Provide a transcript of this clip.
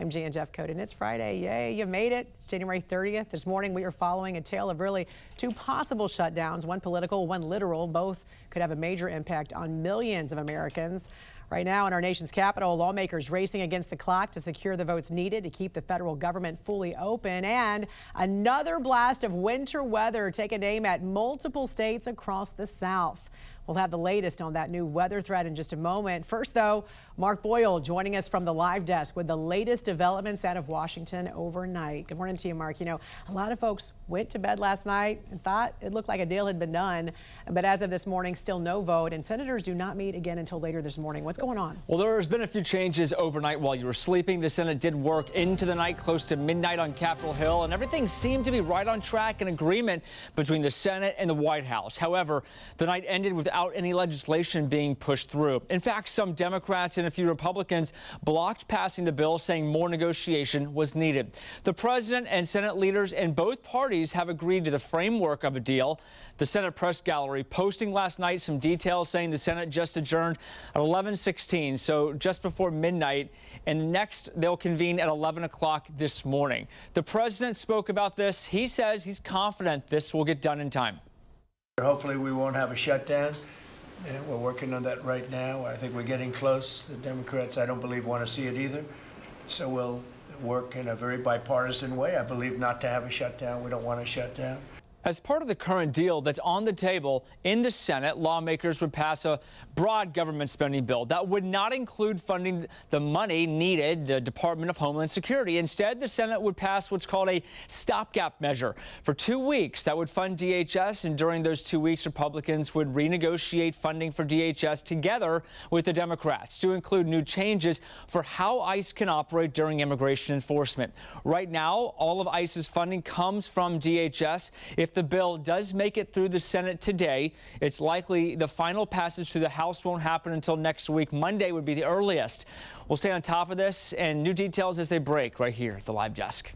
I'm Jan Jeffcoat, and it's Friday. Yay, you made it. It's January 30th. This morning, we are following a tale of really two possible shutdowns, one political, one literal. Both could have a major impact on millions of Americans. Right now in our nation's capital, lawmakers racing against the clock to secure the votes needed to keep the federal government fully open. And another blast of winter weather taking aim at multiple states across the South. We'll have the latest on that new weather threat in just a moment. First, though, Mark Boyle joining us from the live desk with the latest developments out of Washington overnight. Good morning to you, Mark. You know, a lot of folks went to bed last night and thought it looked like a deal had been done. But as of this morning, still no vote, and senators do not meet again until later this morning. What's going on? Well, there's been a few changes overnight while you were sleeping. The Senate did work into the night, close to midnight on Capitol Hill, and everything seemed to be right on track and agreement between the Senate and the White House. However, the night ended without any legislation being pushed through. In fact, some Democrats and a few Republicans blocked passing the bill, saying more negotiation was needed. The president and Senate leaders in both parties have agreed to the framework of a deal. The Senate press gallery posting last night some details saying the Senate just adjourned at 11:16, so just before midnight, and next they'll convene at 11 o'clock this morning. The president spoke about this. He says he's confident this will get done in time. Hopefully we won't have a shutdown. And we're working on that right now. I think we're getting close. The Democrats, I don't believe, want to see it either. So we'll work in a very bipartisan way. I believe not to have a shutdown. We don't want a shutdown. As part of the current deal that's on the table in the Senate, lawmakers would pass a broad government spending bill that would not include funding the money needed, the Department of Homeland Security. Instead, the Senate would pass what's called a stopgap measure for 2 weeks that would fund DHS. And during those 2 weeks, Republicans would renegotiate funding for DHS together with the Democrats to include new changes for how ICE can operate during immigration enforcement. Right now, all of ICE's funding comes from DHS. If the bill does make it through the Senate today, it's likely the final passage through the House won't happen until next week. Monday would be the earliest. We'll stay on top of this and new details as they break right here at the live desk.